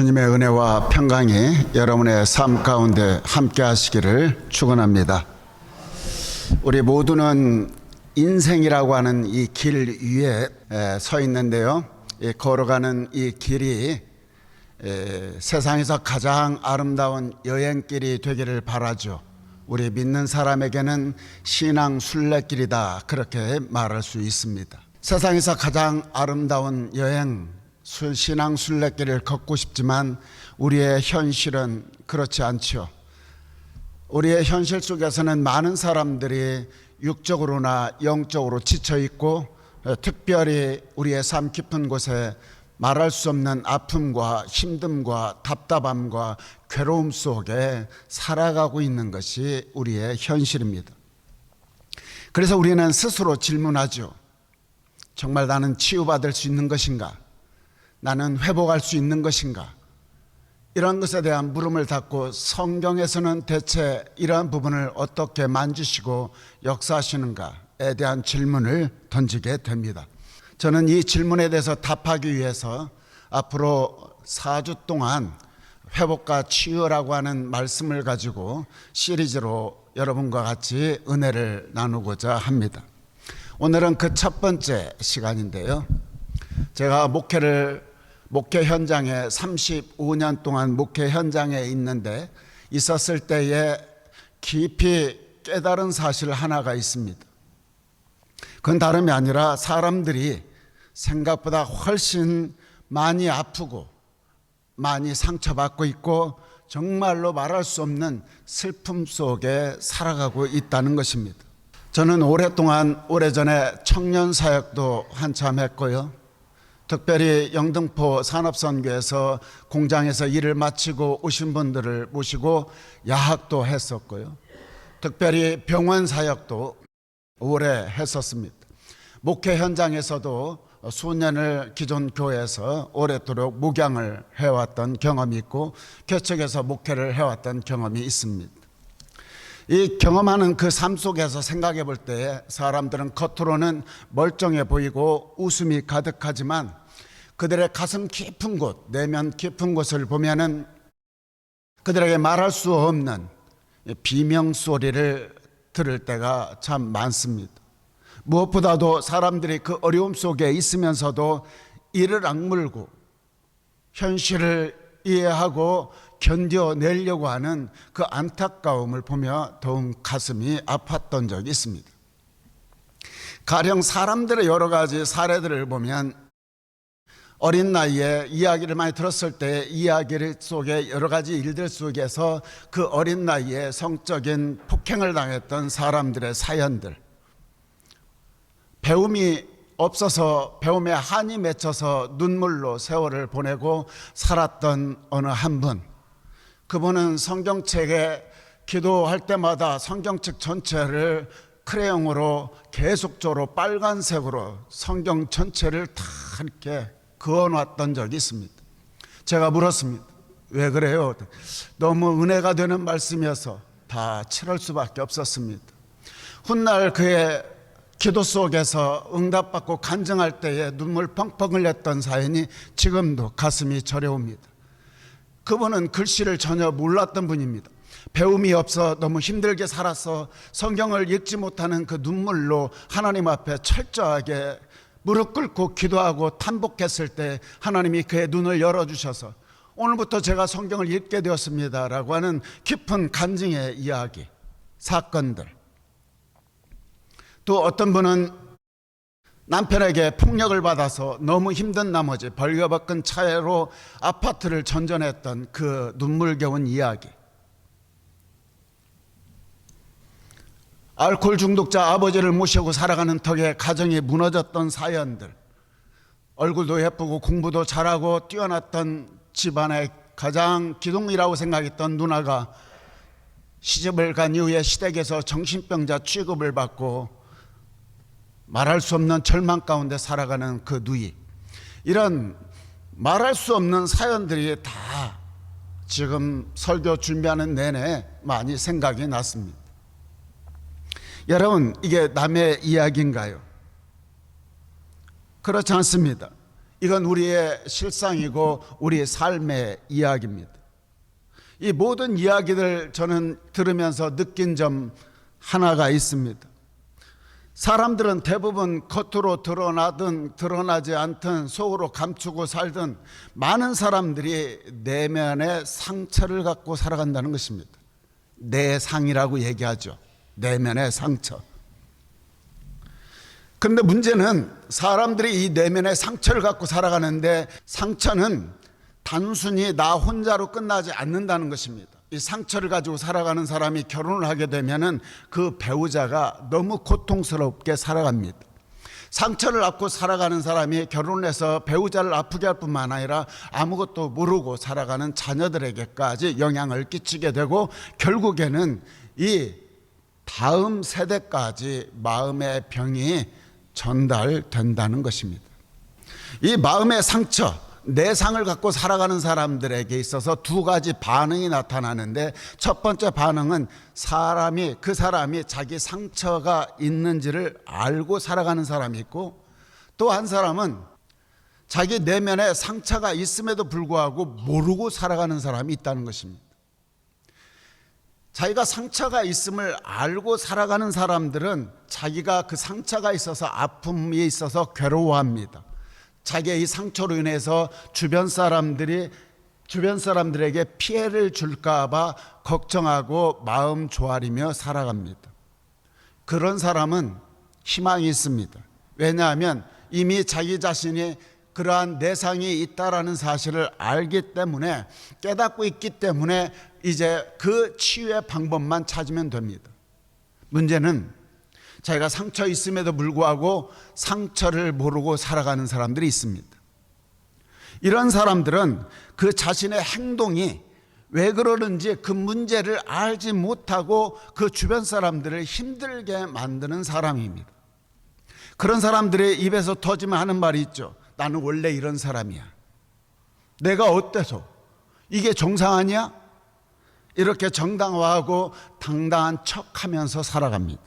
주님의 은혜와 평강이 여러분의 삶 가운데 함께 하시기를 축원합니다. 우리 모두는 인생이라고 하는 이 길 위에 서 있는데요, 걸어가는 이 길이 세상에서 가장 아름다운 여행길이 되기를 바라죠. 우리 믿는 사람에게는 신앙 순례길이다, 그렇게 말할 수 있습니다. 세상에서 가장 아름다운 여행, 신앙 순례길을 걷고 싶지만 우리의 현실은 그렇지 않죠. 우리의 현실 속에서는 많은 사람들이 육적으로나 영적으로 지쳐 있고, 특별히 우리의 삶 깊은 곳에 말할 수 없는 아픔과 힘듦과 답답함과 괴로움 속에 살아가고 있는 것이 우리의 현실입니다. 그래서 우리는 스스로 질문하죠. 정말 나는 치유받을 수 있는 것인가? 나는 회복할 수 있는 것인가? 이런 것에 대한 물음을 닫고 성경에서는 대체 이러한 부분을 어떻게 만지시고 역사하시는가에 대한 질문을 던지게 됩니다. 저는 이 질문에 대해서 답하기 위해서 앞으로 4주 동안 회복과 치유라고 하는 말씀을 가지고 시리즈로 여러분과 같이 은혜를 나누고자 합니다. 오늘은 그 첫 번째 시간인데요, 제가 목회 현장에 35년 동안 목회 현장에 있었을 때에 깊이 깨달은 사실 하나가 있습니다. 그건 다름이 아니라 사람들이 생각보다 훨씬 많이 아프고 많이 상처받고 있고 정말로 말할 수 없는 슬픔 속에 살아가고 있다는 것입니다. 저는 오래전에 청년 사역도 한참 했고요, 특별히 영등포 산업선교에서 공장에서 일을 마치고 오신 분들을 모시고 야학도 했었고요, 특별히 병원 사역도 오래 했었습니다. 목회 현장에서도 수년을 기존 교회에서 오랫도록 목양을 해왔던 경험이 있고, 개척에서 목회를 해왔던 경험이 있습니다. 이 경험하는 그 삶 속에서 생각해 볼 때 사람들은 겉으로는 멀쩡해 보이고 웃음이 가득하지만 그들의 가슴 깊은 곳, 내면 깊은 곳을 보면은 그들에게 말할 수 없는 비명 소리를 들을 때가 참 많습니다. 무엇보다도 사람들이 그 어려움 속에 있으면서도 이를 악물고 현실을 이해하고 견뎌내려고 하는 그 안타까움을 보며 더욱 가슴이 아팠던 적이 있습니다. 가령 사람들의 여러 가지 사례들을 보면 어린 나이에 이야기를 많이 들었을 때 이야기 속에 여러 가지 일들 속에서 그 어린 나이에 성적인 폭행을 당했던 사람들의 사연들, 배움이 없어서 배움에 한이 맺혀서 눈물로 세월을 보내고 살았던 어느 한 분, 그분은 성경책에 기도할 때마다 성경책 전체를 크레용으로 계속적으로 빨간색으로 성경 전체를 다 이렇게 그어놨던 적이 있습니다. 제가 물었습니다. 왜 그래요? 너무 은혜가 되는 말씀이어서 다 칠할 수밖에 없었습니다. 훗날 그의 기도 속에서 응답받고 간증할 때에 눈물 펑펑 흘렸던 사연이 지금도 가슴이 저려옵니다. 그분은 글씨를 전혀 몰랐던 분입니다. 배움이 없어 너무 힘들게 살아서 성경을 읽지 못하는 그 눈물로 하나님 앞에 철저하게 무릎 꿇고 기도하고 탄복했을 때 하나님이 그의 눈을 열어주셔서 오늘부터 제가 성경을 읽게 되었습니다 라고 하는 깊은 간증의 이야기, 사건들. 또 어떤 분은 남편에게 폭력을 받아서 너무 힘든 나머지 벌거벗은 차로 아파트를 전전했던 그 눈물겨운 이야기. 알코올 중독자 아버지를 모시고 살아가는 덕에 가정이 무너졌던 사연들, 얼굴도 예쁘고 공부도 잘하고 뛰어났던 집안의 가장 기둥이라고 생각했던 누나가 시집을 간 이후에 시댁에서 정신병자 취급을 받고 말할 수 없는 절망 가운데 살아가는 그 누이, 이런 말할 수 없는 사연들이 다 지금 설교 준비하는 내내 많이 생각이 났습니다. 여러분, 이게 남의 이야기인가요? 그렇지 않습니다. 이건 우리의 실상이고 우리의 삶의 이야기입니다. 이 모든 이야기들 저는 들으면서 느낀 점 하나가 있습니다. 사람들은 대부분 겉으로 드러나든 드러나지 않든 속으로 감추고 살든 많은 사람들이 내면의 상처를 갖고 살아간다는 것입니다. 내상이라고 얘기하죠. 내면의 상처. 그런데 문제는 사람들이 이 내면의 상처를 갖고 살아가는데 상처는 단순히 나 혼자로 끝나지 않는다는 것입니다. 이 상처를 가지고 살아가는 사람이 결혼을 하게 되면은 그 배우자가 너무 고통스럽게 살아갑니다. 상처를 안고 살아가는 사람이 결혼해서 배우자를 아프게 할 뿐만 아니라 아무것도 모르고 살아가는 자녀들에게까지 영향을 끼치게 되고 결국에는 이 다음 세대까지 마음의 병이 전달된다는 것입니다. 이 마음의 상처, 내상을 갖고 살아가는 사람들에게 있어서 두 가지 반응이 나타나는데, 첫 번째 반응은 그 사람이 자기 상처가 있는지를 알고 살아가는 사람이 있고, 또 한 사람은 자기 내면에 상처가 있음에도 불구하고 모르고 살아가는 사람이 있다는 것입니다. 자기가 상처가 있음을 알고 살아가는 사람들은 자기가 그 상처가 있어서 아픔이 있어서 괴로워합니다. 자기의 이 상처로 인해서 주변 사람들에게 피해를 줄까 봐 걱정하고 마음 조아리며 살아갑니다. 그런 사람은 희망이 있습니다. 왜냐하면 이미 자기 자신이 그러한 내상이 있다라는 사실을 알기 때문에, 깨닫고 있기 때문에 이제 그 치유의 방법만 찾으면 됩니다. 문제는 자기가 상처 있음에도 불구하고 상처를 모르고 살아가는 사람들이 있습니다. 이런 사람들은 그 자신의 행동이 왜 그러는지 그 문제를 알지 못하고 그 주변 사람들을 힘들게 만드는 사람입니다. 그런 사람들의 입에서 터지면 하는 말이 있죠. 나는 원래 이런 사람이야. 내가 어때서? 이게 정상 아니야? 이렇게 정당화하고 당당한 척하면서 살아갑니다.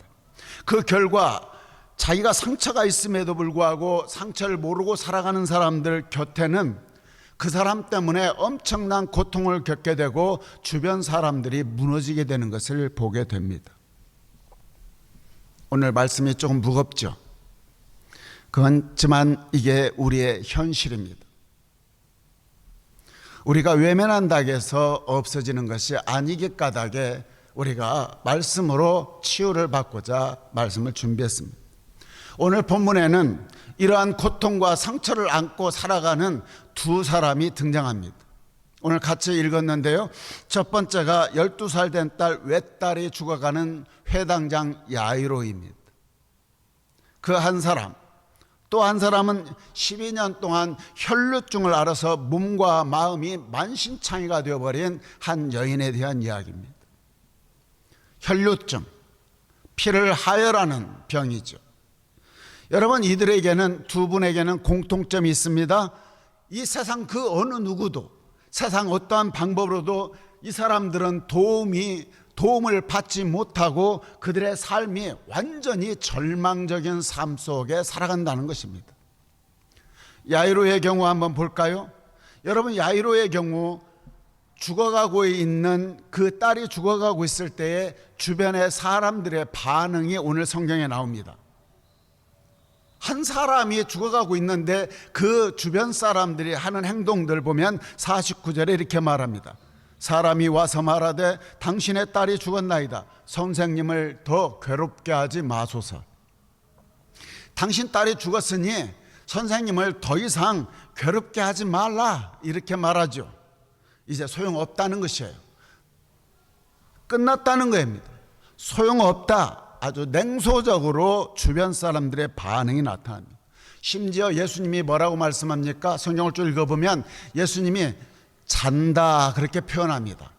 그 결과 자기가 상처가 있음에도 불구하고 상처를 모르고 살아가는 사람들 곁에는 그 사람 때문에 엄청난 고통을 겪게 되고 주변 사람들이 무너지게 되는 것을 보게 됩니다. 오늘 말씀이 조금 무겁죠. 그렇지만 이게 우리의 현실입니다. 우리가 외면한다고 해서 없어지는 것이 아니기 까닭에 우리가 말씀으로 치유를 받고자 말씀을 준비했습니다. 오늘 본문에는 이러한 고통과 상처를 안고 살아가는 두 사람이 등장합니다. 오늘 같이 읽었는데요, 첫 번째가 12살 된 딸 외딸이 죽어가는 회당장 야이로입니다. 그 한 사람, 또 한 사람은 12년 동안 혈루증을 앓아서 몸과 마음이 만신창이가 되어버린 한 여인에 대한 이야기입니다. 혈루증, 피를 하혈하는 병이죠. 여러분, 이들에게는, 두 분에게는 공통점이 있습니다. 이 세상 그 어느 누구도, 세상 어떠한 방법으로도 이 사람들은 도움을 받지 못하고 그들의 삶이 완전히 절망적인 삶 속에 살아간다는 것입니다. 야이로의 경우 한번 볼까요? 여러분, 야이로의 경우 죽어가고 있는 그 딸이 죽어가고 있을 때에 주변의 사람들의 반응이 오늘 성경에 나옵니다. 한 사람이 죽어가고 있는데 그 주변 사람들이 하는 행동들 보면 49절에 이렇게 말합니다. 사람이 와서 말하되 당신의 딸이 죽었나이다. 선생님을 더 괴롭게 하지 마소서. 당신 딸이 죽었으니 선생님을 더 이상 괴롭게 하지 말라, 이렇게 말하죠. 이제 소용없다는 것이에요. 끝났다는 겁니다. 소용없다. 아주 냉소적으로 주변 사람들의 반응이 나타납니다. 심지어 예수님이 뭐라고 말씀합니까? 성경을 쭉 읽어보면 예수님이 잔다, 그렇게 표현합니다.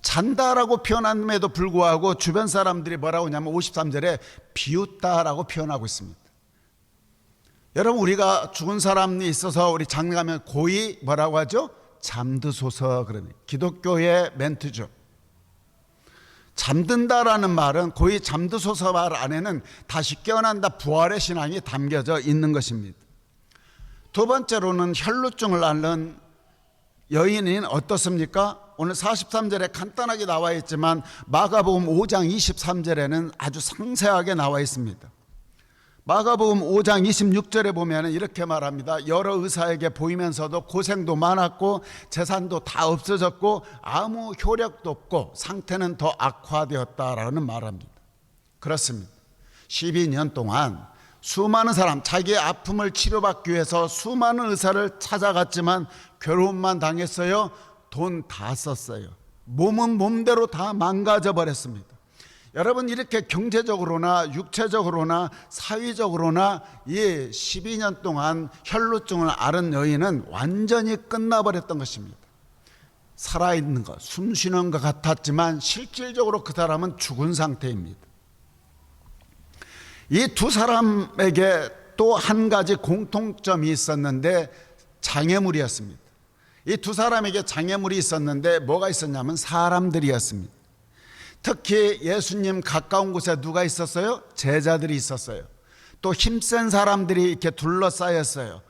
잔다라고 표현함에도 불구하고 주변 사람들이 뭐라고 하냐면 53절에 비웃다라고 표현하고 있습니다. 여러분, 우리가 죽은 사람이 있어서 우리 장례 가면 고이 뭐라고 하죠? 잠드소서. 그러니 기독교의 멘트죠. 잠든다라는 말은, 고이 잠드소서 말 안에는 다시 깨어난다, 부활의 신앙이 담겨져 있는 것입니다. 두 번째로는 혈루증을 앓는 여인은 어떻습니까? 오늘 43절에 간단하게 나와 있지만 마가복음 5장 23절에는 아주 상세하게 나와 있습니다. 마가복음 5장 26절에 보면 이렇게 말합니다. 여러 의사에게 보이면서도 고생도 많았고 재산도 다 없어졌고 아무 효력도 없고 상태는 더 악화되었다라는 말합니다. 그렇습니다. 12년 동안 수많은 사람, 자기의 아픔을 치료받기 위해서 수많은 의사를 찾아갔지만 괴로움만 당했어요. 돈 다 썼어요. 몸은 몸대로 다 망가져 버렸습니다. 여러분, 이렇게 경제적으로나 육체적으로나 사회적으로나 이 12년 동안 혈루증을 앓은 여인은 완전히 끝나버렸던 것입니다. 살아있는 것, 숨 쉬는 것 같았지만 실질적으로 그 사람은 죽은 상태입니다. 이 두 사람에게 또 한 가지 공통점이 있었는데 장애물이었습니다. 이 두 사람에게 장애물이 있었는데 뭐가 있었냐면 사람들이었습니다. 특히 예수님 가까운 곳에 누가 있었어요? 제자들이 있었어요. 또 힘센 사람들이 이렇게 둘러싸였어요.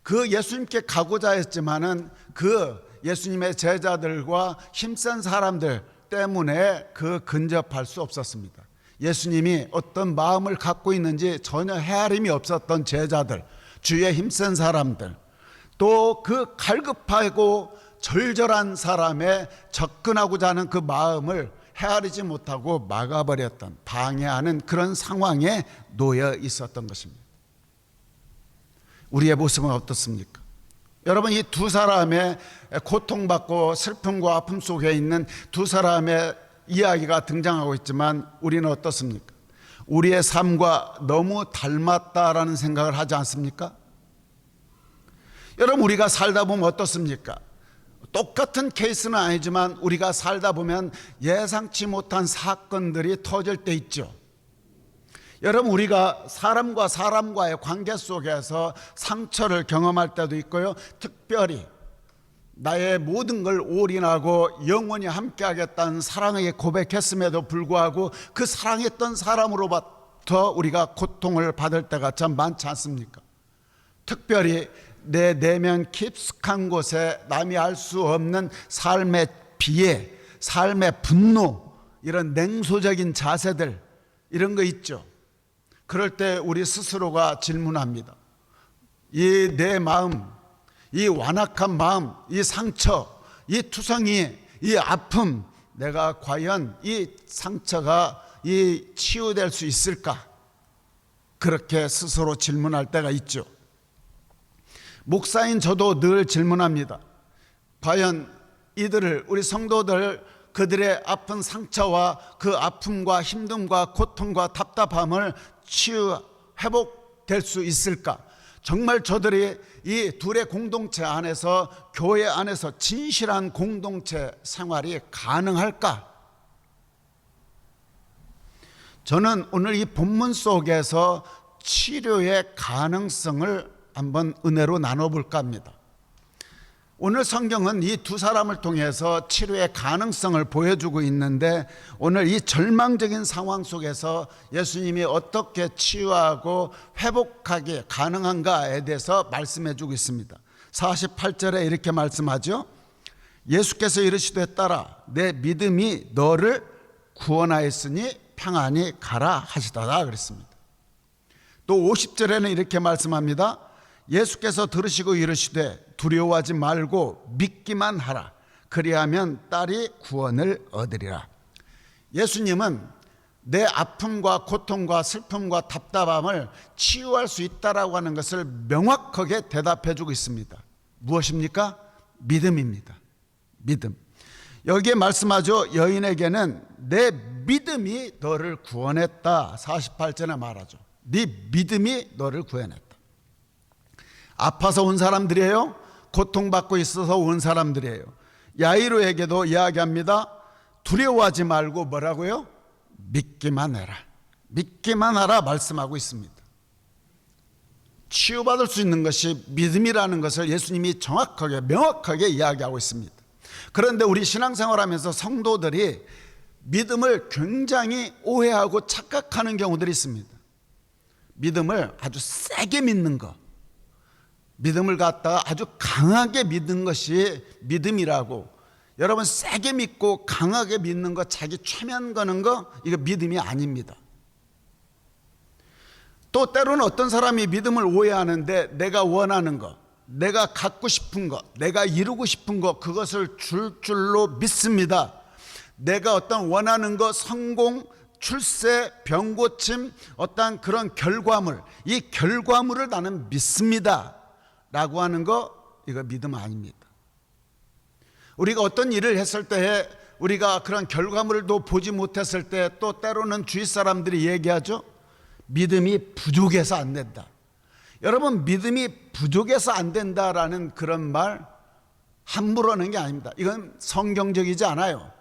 그 예수님께 가고자 했지만은 그 예수님의 제자들과 힘센 사람들 때문에 그 근접할 수 없었습니다. 예수님이 어떤 마음을 갖고 있는지 전혀 헤아림이 없었던 제자들, 주위에 힘센 사람들, 또 그 갈급하고 절절한 사람에 접근하고자 하는 그 마음을 헤아리지 못하고 막아버렸던, 방해하는 그런 상황에 놓여 있었던 것입니다. 우리의 모습은 어떻습니까? 여러분, 이 두 사람의 고통받고 슬픔과 아픔 속에 있는 두 사람의 이야기가 등장하고 있지만 우리는 어떻습니까? 우리의 삶과 너무 닮았다라는 생각을 하지 않습니까? 여러분, 우리가 살다 보면 어떻습니까? 똑같은 케이스는 아니지만 우리가 살다 보면 예상치 못한 사건들이 터질 때 있죠. 여러분, 우리가 사람과 사람과의 관계 속에서 상처를 경험할 때도 있고요. 특별히 나의 모든 걸 올인하고 영원히 함께하겠다는 사랑에게 고백했음에도 불구하고 그 사랑했던 사람으로부터 우리가 고통을 받을 때가 참 많지 않습니까? 특별히 내 내면 깊숙한 곳에 남이 알 수 없는 삶의 비애, 삶의 분노, 이런 냉소적인 자세들, 이런 거 있죠. 그럴 때 우리 스스로가 질문합니다. 이 내 마음, 이 완악한 마음, 이 상처, 이 투성이, 이 아픔, 내가 과연 이 상처가 치유될 수 있을까? 그렇게 스스로 질문할 때가 있죠. 목사인 저도 늘 질문합니다. 과연 이들을, 우리 성도들, 그들의 아픈 상처와 그 아픔과 힘듦과 고통과 답답함을 회복될 수 있을까? 정말 저들이 이 둘의 공동체 안에서, 교회 안에서 진실한 공동체 생활이 가능할까? 저는 오늘 이 본문 속에서 치료의 가능성을 한번 은혜로 나눠볼까 합니다. 오늘 성경은 이 두 사람을 통해서 치료의 가능성을 보여주고 있는데 오늘 이 절망적인 상황 속에서 예수님이 어떻게 치유하고 회복하기 가능한가에 대해서 말씀해 주고 있습니다. 48절에 이렇게 말씀하죠. 예수께서 이르시되 따라 내 믿음이 너를 구원하였으니 평안히 가라 하시다가 그랬습니다. 또 50절에는 이렇게 말씀합니다. 예수께서 들으시고 이르시되 두려워하지 말고 믿기만 하라. 그리하면 딸이 구원을 얻으리라. 예수님은 내 아픔과 고통과 슬픔과 답답함을 치유할 수 있다라고 하는 것을 명확하게 대답해 주고 있습니다. 무엇입니까? 믿음입니다. 믿음. 여기에 말씀하죠. 여인에게는 내 믿음이 너를 구원했다. 48절에 말하죠. 네 믿음이 너를 구원했다. 아파서 온 사람들이에요. 고통받고 있어서 온 사람들이에요. 야이로에게도 이야기합니다. 두려워하지 말고 뭐라고요? 믿기만 해라. 믿기만 하라 말씀하고 있습니다. 치유받을 수 있는 것이 믿음이라는 것을 예수님이 정확하게 명확하게 이야기하고 있습니다. 그런데 우리 신앙생활하면서 성도들이 믿음을 굉장히 오해하고 착각하는 경우들이 있습니다. 믿음을 아주 세게 믿는 것, 믿음을 갖다가 아주 강하게 믿는 것이 믿음이라고. 여러분, 세게 믿고 강하게 믿는 거, 자기 최면 거는 거, 이거 믿음이 아닙니다. 또 때로는 어떤 사람이 믿음을 오해하는데, 내가 원하는 거, 내가 갖고 싶은 거, 내가 이루고 싶은 거, 그것을 줄로 믿습니다. 내가 어떤 원하는 거, 성공, 출세, 병고침, 어떤 그런 결과물, 이 결과물을 나는 믿습니다 라고 하는 거, 이거 믿음 아닙니다. 우리가 어떤 일을 했을 때에 우리가 그런 결과물도 보지 못했을 때, 또 때로는 주위 사람들이 얘기하죠. 믿음이 부족해서 안 된다. 여러분, 믿음이 부족해서 안 된다라는 그런 말 함부로 하는 게 아닙니다. 이건 성경적이지 않아요.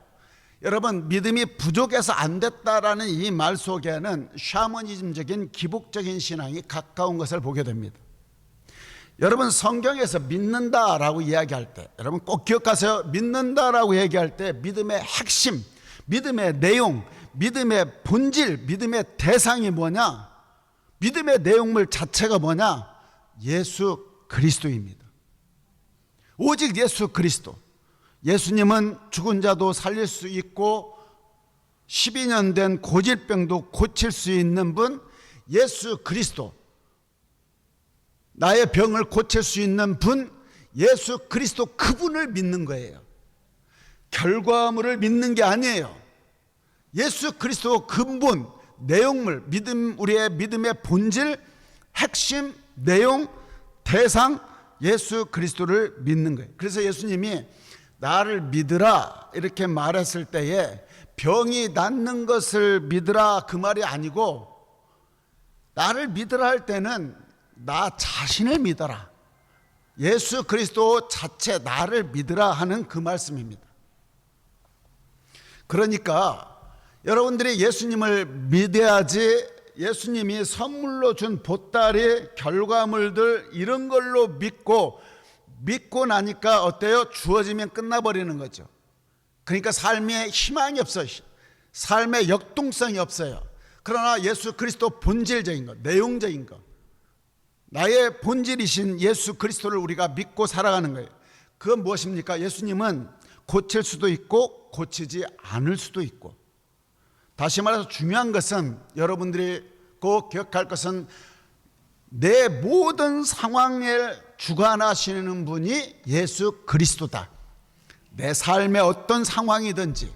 여러분, 믿음이 부족해서 안 됐다라는 이 말 속에는 샤머니즘적인 기복적인 신앙이 가까운 것을 보게 됩니다. 여러분, 성경에서 믿는다라고 이야기할 때, 여러분 꼭 기억하세요. 믿는다라고 얘기할 때 믿음의 핵심, 믿음의 내용, 믿음의 본질, 믿음의 대상이 뭐냐? 믿음의 내용물 자체가 뭐냐? 예수 그리스도입니다. 오직 예수 그리스도. 예수님은 죽은 자도 살릴 수 있고 12년 된 고질병도 고칠 수 있는 분, 예수 그리스도. 나의 병을 고칠 수 있는 분, 예수 그리스도, 그분을 믿는 거예요. 결과물을 믿는 게 아니에요. 예수 그리스도 근본, 내용물, 믿음, 우리의 믿음의 본질, 핵심, 내용, 대상, 예수 그리스도를 믿는 거예요. 그래서 예수님이 나를 믿으라 이렇게 말했을 때에 병이 낫는 것을 믿으라 그 말이 아니고, 나를 믿으라 할 때는 나 자신을 믿어라, 예수 그리스도 자체 나를 믿으라 하는 그 말씀입니다. 그러니까 여러분들이 예수님을 믿어야지, 예수님이 선물로 준 보따리, 결과물들 이런 걸로 믿고 나니까 어때요? 주어지면 끝나버리는 거죠. 그러니까 삶에 희망이 없어요. 삶에 역동성이 없어요. 그러나 예수 그리스도 본질적인 것, 내용적인 것, 나의 본질이신 예수 그리스도를 우리가 믿고 살아가는 거예요. 그건 무엇입니까? 예수님은 고칠 수도 있고 고치지 않을 수도 있고. 다시 말해서 중요한 것은, 여러분들이 꼭 기억할 것은, 내 모든 상황에 주관하시는 분이 예수 그리스도다. 내 삶의 어떤 상황이든지,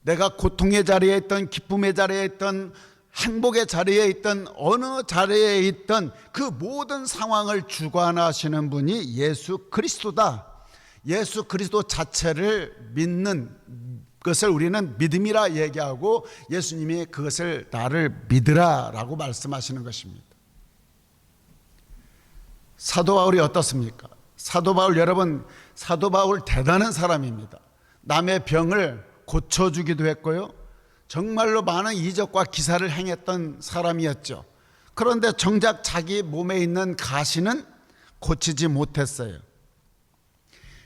내가 고통의 자리에 있던, 기쁨의 자리에 있던, 행복의 자리에 있던, 어느 자리에 있던 그 모든 상황을 주관하시는 분이 예수 그리스도다. 예수 그리스도 자체를 믿는 그것을 우리는 믿음이라 얘기하고, 예수님이 그것을 나를 믿으라 라고 말씀하시는 것입니다. 사도 바울이 어떻습니까? 사도 바울, 여러분, 사도 바울 대단한 사람입니다. 남의 병을 고쳐주기도 했고요, 정말로 많은 이적과 기사를 행했던 사람이었죠. 그런데 정작 자기 몸에 있는 가시는 고치지 못했어요.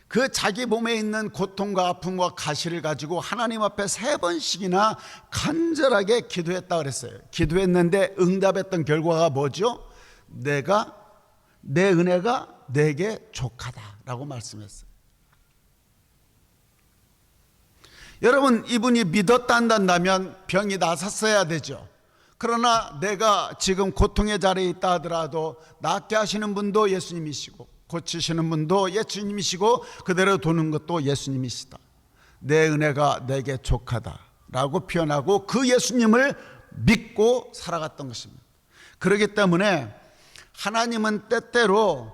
그 자기 몸에 있는 고통과 아픔과 가시를 가지고 하나님 앞에 3번씩이나 간절하게 기도했다 그랬어요. 기도했는데 응답했던 결과가 뭐죠? 내 은혜가 내게 족하다라고 말씀했어요. 여러분, 이분이 믿었다 한다면 병이 나섰어야 되죠. 그러나 내가 지금 고통의 자리에 있다 하더라도 낫게 하시는 분도 예수님이시고, 고치시는 분도 예수님이시고, 그대로 도는 것도 예수님이시다. 내 은혜가 내게 족하다라고 표현하고 그 예수님을 믿고 살아갔던 것입니다. 그렇기 때문에 하나님은 때때로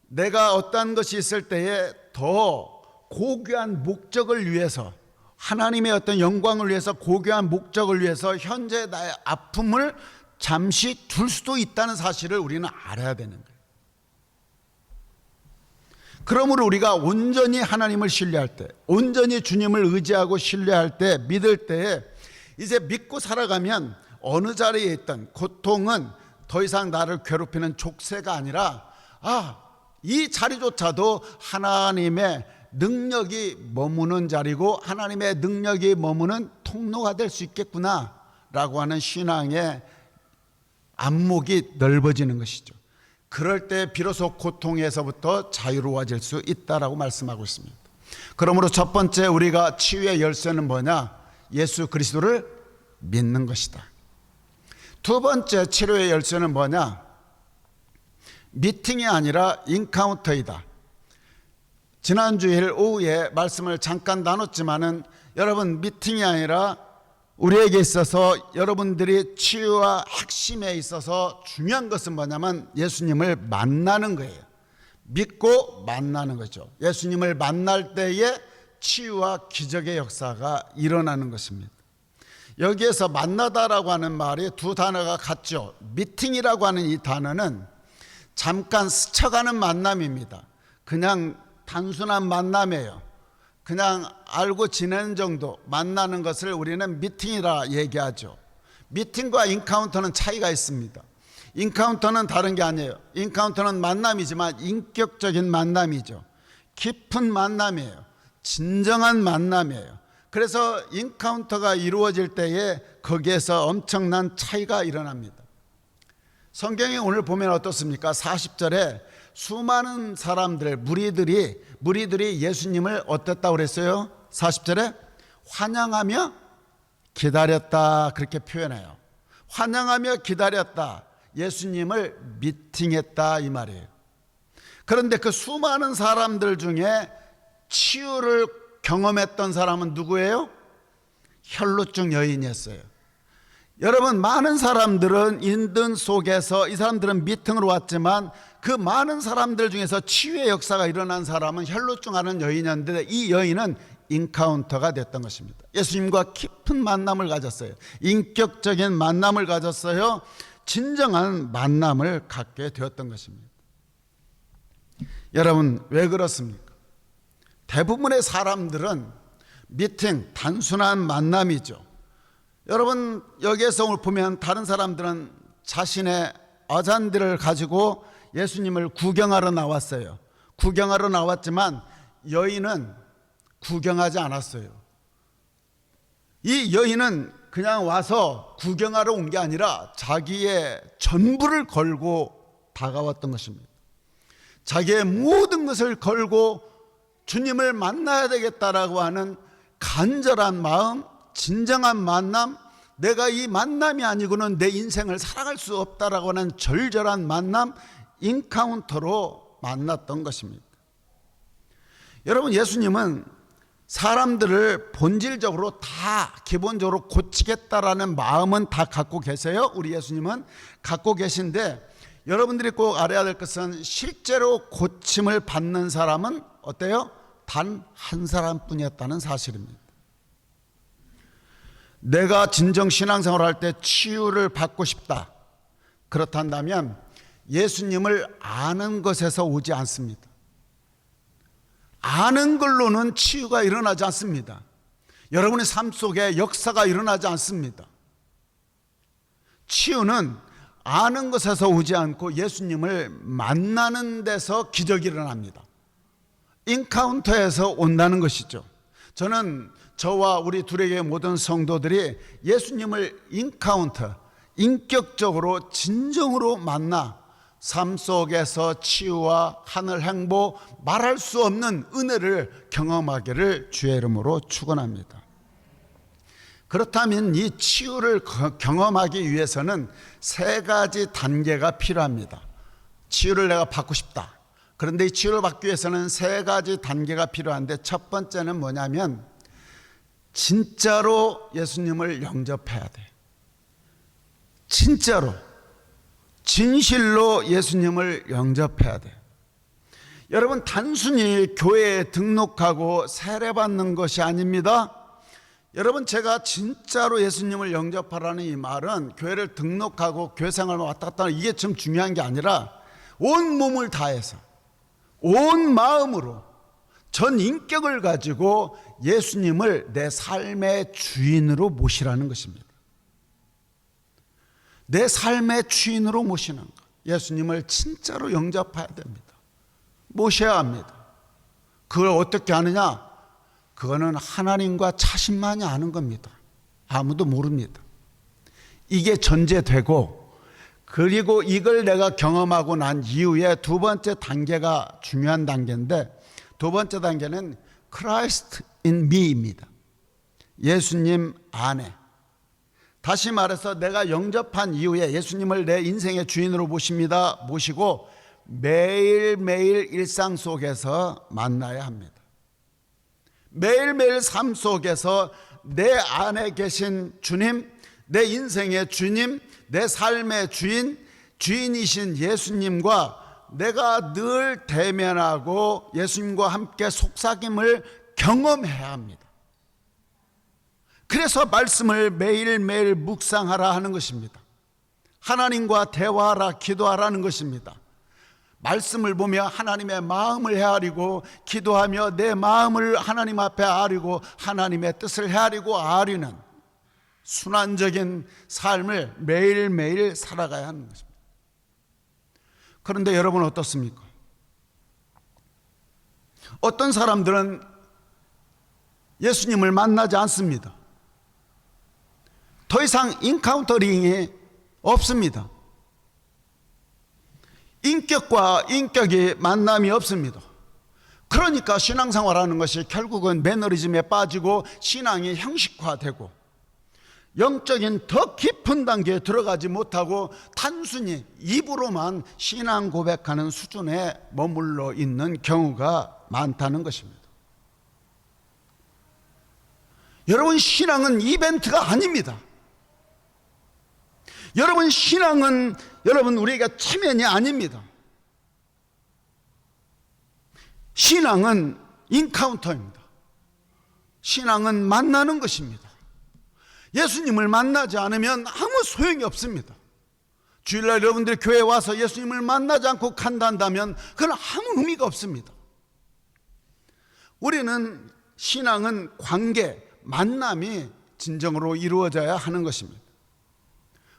내가 어떠한 것이 있을 때에 더 고귀한 목적을 위해서, 하나님의 어떤 영광을 위해서, 고귀한 목적을 위해서 현재 나의 아픔을 잠시 둘 수도 있다는 사실을 우리는 알아야 되는 거예요. 그러므로 우리가 온전히 하나님을 신뢰할 때, 온전히 주님을 의지하고 신뢰할 때, 믿을 때, 이제 믿고 살아가면 어느 자리에 있던 고통은 더 이상 나를 괴롭히는 족쇄가 아니라, 이 자리조차도 하나님의 능력이 머무는 자리고 하나님의 능력이 머무는 통로가 될 수 있겠구나 라고 하는 신앙의 안목이 넓어지는 것이죠. 그럴 때 비로소 고통에서부터 자유로워질 수 있다라고 말씀하고 있습니다. 그러므로 첫 번째 우리가 치유의 열쇠는 뭐냐? 예수 그리스도를 믿는 것이다. 두 번째 치료의 열쇠는 뭐냐? 미팅이 아니라 인카운터이다. 지난주일 오후에 말씀을 잠깐 나눴지만은 여러분, 미팅이 아니라 우리에게 있어서 여러분들이 치유와 핵심에 있어서 중요한 것은 뭐냐면 예수님을 만나는 거예요. 믿고 만나는 거죠. 예수님을 만날 때에 치유와 기적의 역사가 일어나는 것입니다. 여기에서 만나다라고 하는 말이 두 단어가 같죠. 미팅이라고 하는 이 단어는 잠깐 스쳐가는 만남입니다. 그냥 단순한 만남이에요. 그냥 알고 지내는 정도 만나는 것을 우리는 미팅이라 얘기하죠. 미팅과 인카운터는 차이가 있습니다. 인카운터는 다른 게 아니에요. 인카운터는 만남이지만 인격적인 만남이죠. 깊은 만남이에요. 진정한 만남이에요. 그래서 인카운터가 이루어질 때에 거기에서 엄청난 차이가 일어납니다. 성경에 오늘 보면 어떻습니까? 40절에 수많은 사람들, 무리들이 예수님을 어땠다고 그랬어요? 40절에 환영하며 기다렸다, 그렇게 표현해요. 환영하며 기다렸다, 예수님을 미팅했다, 이 말이에요. 그런데 그 수많은 사람들 중에 치유를 경험했던 사람은 누구예요? 혈루증 여인이었어요. 여러분, 많은 사람들은 인든 속에서 이 사람들은 미팅으로 왔지만 그 많은 사람들 중에서 치유의 역사가 일어난 사람은 혈루증하는 여인이었는데 이 여인은 인카운터가 됐던 것입니다. 예수님과 깊은 만남을 가졌어요. 인격적인 만남을 가졌어요. 진정한 만남을 갖게 되었던 것입니다. 여러분, 왜 그렇습니까? 대부분의 사람들은 미팅, 단순한 만남이죠. 여러분, 여기에서 오늘 보면 다른 사람들은 자신의 어잔디를 가지고 예수님을 구경하러 나왔어요. 구경하러 나왔지만 여인은 구경하지 않았어요. 이 여인은 그냥 와서 구경하러 온 게 아니라 자기의 전부를 걸고 다가왔던 것입니다. 자기의 모든 것을 걸고 주님을 만나야 되겠다라고 하는 간절한 마음, 진정한 만남, 내가 이 만남이 아니고는 내 인생을 살아갈 수 없다라고 하는 절절한 만남, 인카운터로 만났던 것입니다. 여러분, 예수님은 사람들을 본질적으로 다 기본적으로 고치겠다라는 마음은 다 갖고 계세요. 우리 예수님은 갖고 계신데 여러분들이 꼭 알아야 될 것은 실제로 고침을 받는 사람은 어때요? 단 한 사람뿐이었다는 사실입니다. 내가 진정 신앙생활을 할 때 치유를 받고 싶다, 그렇단다면 예수님을 아는 것에서 오지 않습니다. 아는 걸로는 치유가 일어나지 않습니다. 여러분의 삶 속에 역사가 일어나지 않습니다. 치유는 아는 것에서 오지 않고 예수님을 만나는 데서 기적이 일어납니다. 인카운터에서 온다는 것이죠. 저는 저와 우리 둘에게 모든 성도들이 예수님을 인카운터, 인격적으로 진정으로 만나 삶 속에서 치유와 하늘 행복, 말할 수 없는 은혜를 경험하기를 주의 이름으로 축원합니다. 그렇다면 이 치유를 경험하기 위해서는 세 가지 단계가 필요합니다. 치유를 내가 받고 싶다. 그런데 이 치유를 받기 위해서는 세 가지 단계가 필요한데 첫 번째는 뭐냐면 진짜로 예수님을 영접해야 돼. 진짜로, 진실로 예수님을 영접해야 돼. 여러분, 단순히 교회에 등록하고 세례받는 것이 아닙니다. 여러분, 제가 진짜로 예수님을 영접하라는 이 말은 교회를 등록하고 교회 생활만 왔다 갔다 하는 이게 좀 중요한 게 아니라 온 몸을 다해서 온 마음으로 전 인격을 가지고 예수님을 내 삶의 주인으로 모시라는 것입니다. 내 삶의 주인으로 모시는 것. 예수님을 진짜로 영접해야 됩니다. 모셔야 합니다. 그걸 어떻게 하느냐? 그거는 하나님과 자신만이 아는 겁니다. 아무도 모릅니다. 이게 전제되고 그리고 이걸 내가 경험하고 난 이후에 두 번째 단계가 중요한 단계인데, 두 번째 단계는 Christ in me입니다. 예수님 안에. 다시 말해서 내가 영접한 이후에 예수님을 내 인생의 주인으로 모시고 매일매일 일상 속에서 만나야 합니다. 매일매일 삶 속에서 내 안에 계신 주님, 내 인생의 주님, 내 삶의 주인이신 예수님과 내가 늘 대면하고 예수님과 함께 속삭임을 경험해야 합니다. 그래서 말씀을 매일매일 묵상하라 하는 것입니다. 하나님과 대화하라, 기도하라는 것입니다. 말씀을 보며 하나님의 마음을 헤아리고, 기도하며 내 마음을 하나님 앞에 아뢰고 하나님의 뜻을 헤아리고 아뢰는 순환적인 삶을 매일매일 살아가야 하는 것입니다. 그런데 여러분 어떻습니까? 어떤 사람들은 예수님을 만나지 않습니다. 더 이상 인카운터링이 없습니다. 인격과 인격이 만남이 없습니다. 그러니까 신앙생활하는 것이 결국은 매너리즘에 빠지고 신앙이 형식화되고 영적인 더 깊은 단계에 들어가지 못하고 단순히 입으로만 신앙 고백하는 수준에 머물러 있는 경우가 많다는 것입니다. 여러분, 신앙은 이벤트가 아닙니다. 여러분, 신앙은 우리가 체면이 아닙니다. 신앙은 인카운터입니다. 신앙은 만나는 것입니다. 예수님을 만나지 않으면 아무 소용이 없습니다. 주일날 여러분들이 교회에 와서 예수님을 만나지 않고 간다면 그건 아무 의미가 없습니다. 우리는 신앙은 관계, 만남이 진정으로 이루어져야 하는 것입니다.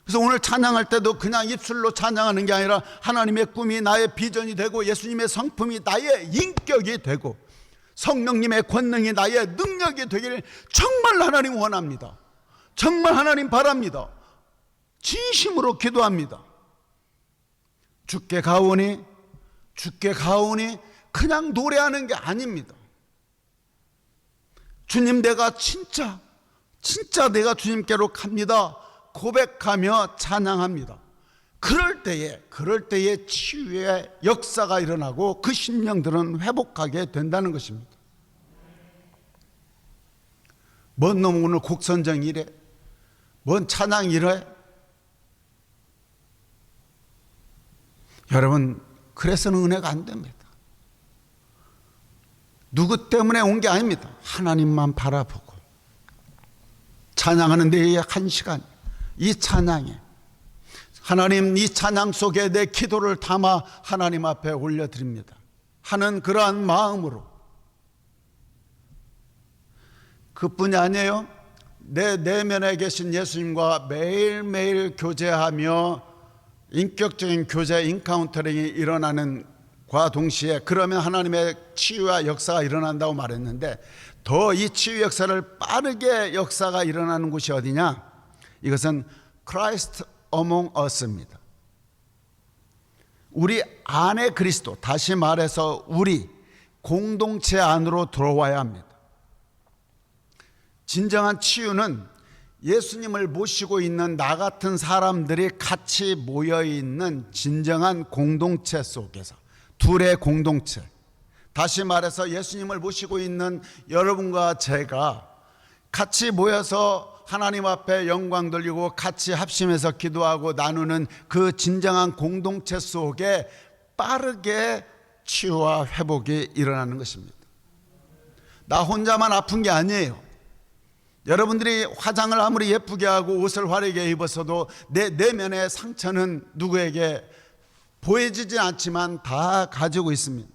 그래서 오늘 찬양할 때도 그냥 입술로 찬양하는 게 아니라 하나님의 꿈이 나의 비전이 되고 예수님의 성품이 나의 인격이 되고 성령님의 권능이 나의 능력이 되기를 정말 하나님 원합니다. 정말 하나님 바랍니다. 진심으로 기도합니다. 주께 가오니 그냥 노래하는 게 아닙니다. 주님, 내가 진짜 내가 주님께로 갑니다. 고백하며 찬양합니다. 그럴 때에 치유의 역사가 일어나고 그 심령들은 회복하게 된다는 것입니다. 뭔 놈 오늘 곡 선정 이래? 뭔 찬양 이래? 여러분, 그래서는 은혜가 안 됩니다. 누구 때문에 온 게 아닙니다. 하나님만 바라보고 찬양하는 데에 한 시간, 이 찬양에 하나님, 이 찬양 속에 내 기도를 담아 하나님 앞에 올려드립니다 하는 그러한 마음으로, 그뿐이 아니에요. 내 내면에 계신 예수님과 매일매일 교제하며 인격적인 교제, 인카운터링이 일어나는 과 동시에, 그러면 하나님의 치유와 역사가 일어난다고 말했는데, 더 이 치유 역사를 빠르게 역사가 일어나는 곳이 어디냐? 이것은 Christ among us입니다. 우리 안에 그리스도, 다시 말해서 우리 공동체 안으로 들어와야 합니다. 진정한 치유는 예수님을 모시고 있는 나 같은 사람들이 같이 모여있는 진정한 공동체 속에서, 둘의 공동체, 다시 말해서 예수님을 모시고 있는 여러분과 제가 같이 모여서 하나님 앞에 영광 돌리고 같이 합심해서 기도하고 나누는 그 진정한 공동체 속에 빠르게 치유와 회복이 일어나는 것입니다. 나 혼자만 아픈 게 아니에요. 여러분들이 화장을 아무리 예쁘게 하고 옷을 화려하게 입었어도 내 내면의 상처는 누구에게 보여지진 않지만 다 가지고 있습니다.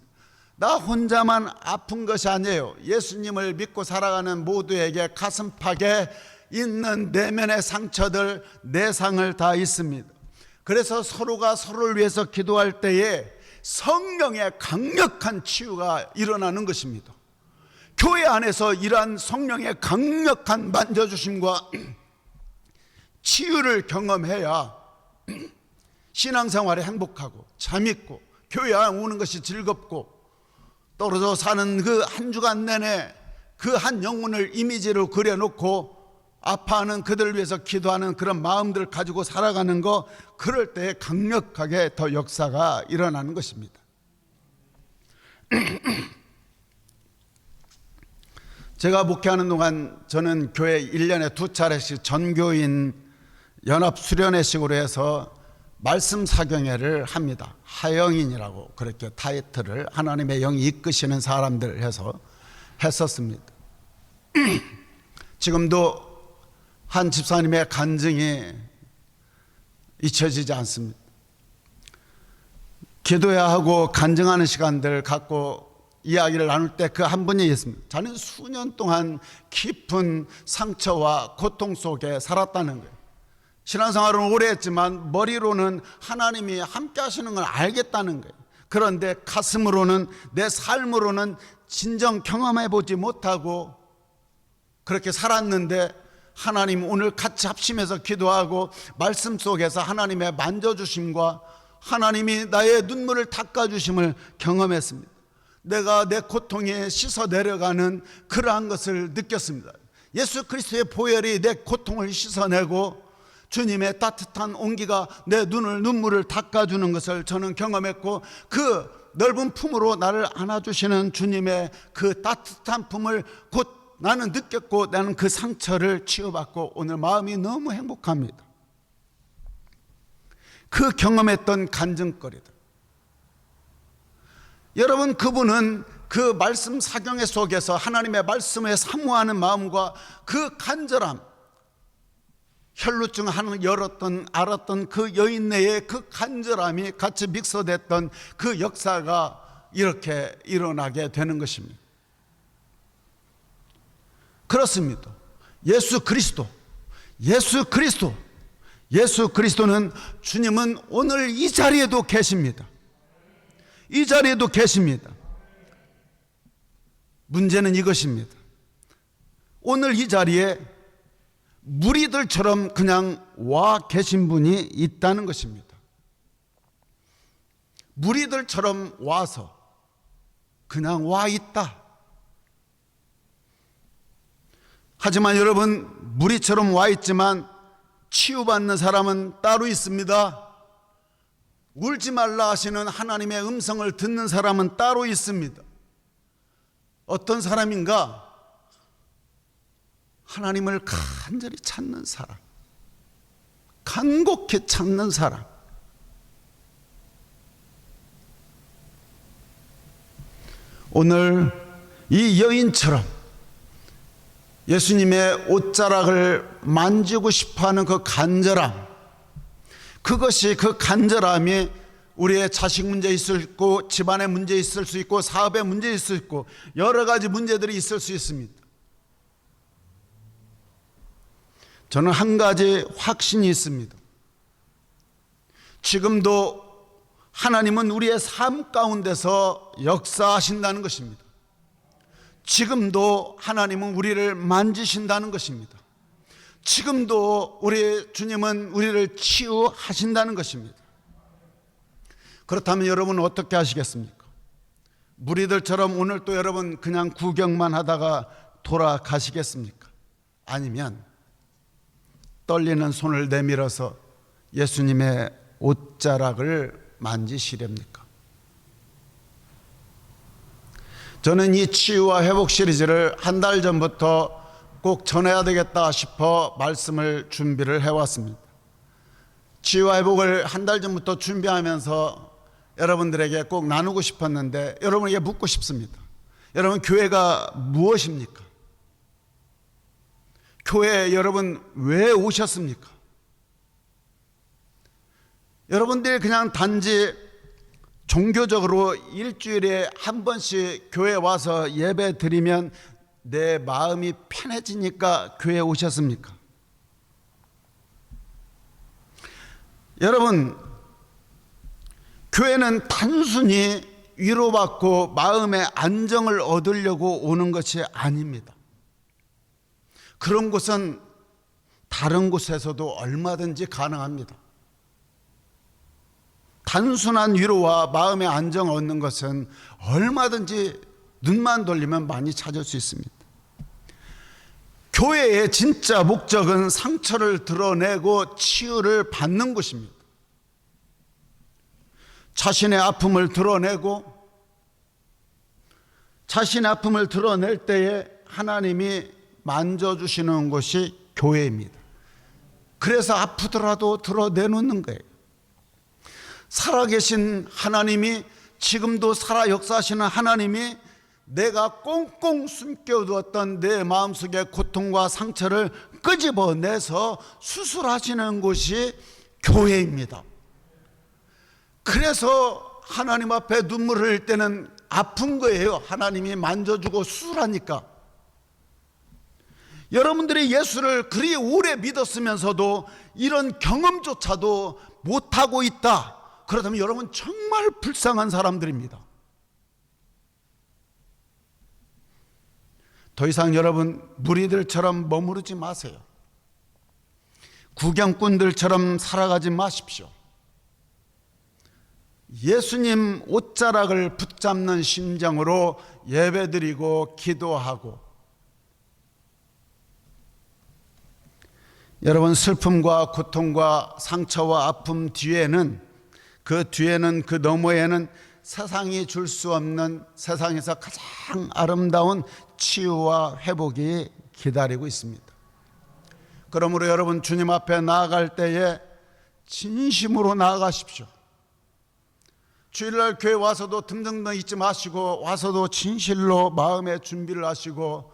나 혼자만 아픈 것이 아니에요. 예수님을 믿고 살아가는 모두에게 가슴팍에 있는 내면의 상처들, 내상을 다 있습니다. 그래서 서로가 서로를 위해서 기도할 때에 성령의 강력한 치유가 일어나는 것입니다. 교회 안에서 이러한 성령의 강력한 만져주심과 치유를 경험해야 신앙생활에 행복하고 재밌고 교회 오는 것이 즐겁고 떨어져 사는 그 한 주간 내내 그 한 영혼을 이미지로 그려놓고 아파하는 그들을 위해서 기도하는 그런 마음들을 가지고 살아가는 거, 그럴 때 강력하게 더 역사가 일어나는 것입니다. 제가 목회하는 동안 저는 교회 1년에 2차례씩 전교인 연합 수련회식으로 해서 말씀 사경회를 합니다. 하영인이라고 그렇게 타이틀을 하나님의 영이 이끄시는 사람들 해서 했었습니다. 지금도 한 집사님의 간증이 잊혀지지 않습니다. 기도해야 하고 간증하는 시간들 갖고 이야기를 나눌 때 그 한 분이 있습니다. 자는 수년 동안 깊은 상처와 고통 속에 살았다는 거예요. 신앙생활은 오래 했지만 머리로는 하나님이 함께 하시는 걸 알겠다는 거예요. 그런데 가슴으로는, 내 삶으로는 진정 경험해 보지 못하고 그렇게 살았는데, 하나님 오늘 같이 합심해서 기도하고 말씀 속에서 하나님의 만져주심과 하나님이 나의 눈물을 닦아주심을 경험했습니다. 내가 내 고통에 씻어 내려가는 그러한 것을 느꼈습니다. 예수 그리스도의 보혈이 내 고통을 씻어내고 주님의 따뜻한 온기가 내 눈물을 닦아주는 것을 저는 경험했고, 그 넓은 품으로 나를 안아주시는 주님의 그 따뜻한 품을 곧 나는 느꼈고, 나는 그 상처를 치유받고 오늘 마음이 너무 행복합니다. 그 경험했던 간증거리들, 여러분, 그분은 그 말씀 사경회 속에서 하나님의 말씀에 사모하는 마음과 그 간절함, 혈루증 하는 알았던 그 여인네의 그 간절함이 같이 믹서됐던 그 역사가 이렇게 일어나게 되는 것입니다. 그렇습니다. 예수 그리스도는, 주님은 오늘 이 자리에도 계십니다. 이 자리에도 계십니다. 문제는 이것입니다. 오늘 이 자리에 무리들처럼 그냥 와 계신 분이 있다는 것입니다. 무리들처럼 와서 그냥 와 있다. 하지만 여러분, 무리처럼 와 있지만 치유받는 사람은 따로 있습니다. 울지 말라 하시는 하나님의 음성을 듣는 사람은 따로 있습니다. 어떤 사람인가? 하나님을 간절히 찾는 사람, 간곡히 찾는 사람. 오늘 이 여인처럼 예수님의 옷자락을 만지고 싶어하는 그 간절함, 그것이, 그 간절함이 우리의 자식 문제 있을 수 있고, 집안의 문제 있을 수 있고, 사업의 문제 있을 수 있고, 여러 가지 문제들이 있을 수 있습니다. 저는 한 가지 확신이 있습니다. 지금도 하나님은 우리의 삶 가운데서 역사하신다는 것입니다. 지금도 하나님은 우리를 만지신다는 것입니다. 지금도 우리 주님은 우리를 치유하신다는 것입니다. 그렇다면 여러분은 어떻게 하시겠습니까? 무리들처럼 오늘 또 여러분 그냥 구경만 하다가 돌아가시겠습니까? 아니면 떨리는 손을 내밀어서 예수님의 옷자락을 만지시렵니까? 저는 이 치유와 회복 시리즈를 한 달 전부터 꼭 전해야 되겠다 싶어 말씀을 준비를 해왔습니다. 치유와 회복을 한 달 전부터 준비하면서 여러분들에게 꼭 나누고 싶었는데, 여러분에게 묻고 싶습니다. 여러분, 교회가 무엇입니까? 교회에 여러분 왜 오셨습니까? 여러분들이 그냥 단지 종교적으로 일주일에 한 번씩 교회에 와서 예배 드리면 내 마음이 편해지니까 교회에 오셨습니까? 여러분, 교회는 단순히 위로받고 마음의 안정을 얻으려고 오는 것이 아닙니다. 그런 곳은 다른 곳에서도 얼마든지 가능합니다. 단순한 위로와 마음의 안정을 얻는 것은 얼마든지 눈만 돌리면 많이 찾을 수 있습니다. 교회의 진짜 목적은 상처를 드러내고 치유를 받는 것입니다. 자신의 아픔을 드러낼 때에 하나님이 만져주시는 곳이 교회입니다. 그래서 아프더라도 드러내놓는 거예요. 살아계신 하나님이, 지금도 살아 역사하시는 하나님이 내가 꽁꽁 숨겨두었던 내 마음속의 고통과 상처를 끄집어내서 수술하시는 곳이 교회입니다. 그래서 하나님 앞에 눈물을 흘릴 때는 아픈 거예요. 하나님이 만져주고 수술하니까. 여러분들이 예수를 그리 오래 믿었으면서도 이런 경험조차도 못하고 있다, 그렇다면 여러분 정말 불쌍한 사람들입니다. 더 이상 여러분 무리들처럼 머무르지 마세요. 구경꾼들처럼 살아가지 마십시오. 예수님 옷자락을 붙잡는 심정으로 예배드리고 기도하고, 여러분 슬픔과 고통과 상처와 아픔 뒤에는, 그 너머에는 세상이 줄 수 없는, 세상에서 가장 아름다운 치유와 회복이 기다리고 있습니다. 그러므로 여러분 주님 앞에 나아갈 때에 진심으로 나아가십시오. 주일날 교회 와서도 듬성듬성 있지 마시고, 와서도 진실로 마음의 준비를 하시고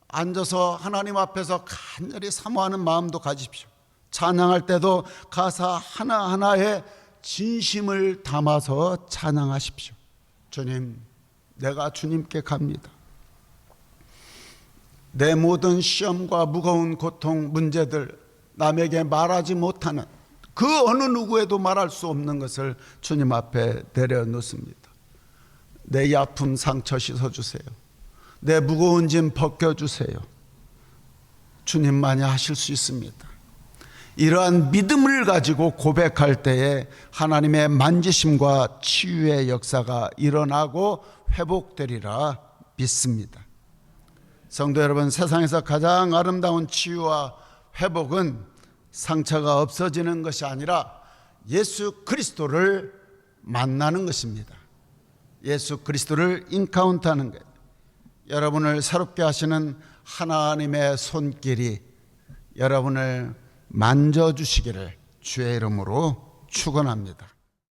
앉아서 하나님 앞에서 간절히 사모하는 마음도 가지십시오. 찬양할 때도 가사 하나하나에 진심을 담아서 찬양하십시오. 주님, 내가 주님께 갑니다. 내 모든 시험과 무거운 고통, 문제들, 남에게 말하지 못하는 그 어느 누구에도 말할 수 없는 것을 주님 앞에 내려놓습니다. 내 아픔 상처 씻어주세요. 내 무거운 짐 벗겨주세요. 주님만이 하실 수 있습니다. 이러한 믿음을 가지고 고백할 때에 하나님의 만지심과 치유의 역사가 일어나고 회복되리라 믿습니다. 성도 여러분, 세상에서 가장 아름다운 치유와 회복은 상처가 없어지는 것이 아니라 예수 그리스도를 만나는 것입니다. 예수 그리스도를 인카운트하는 것. 여러분을 새롭게 하시는 하나님의 손길이 여러분을 만져주시기를 주의 이름으로 축원합니다.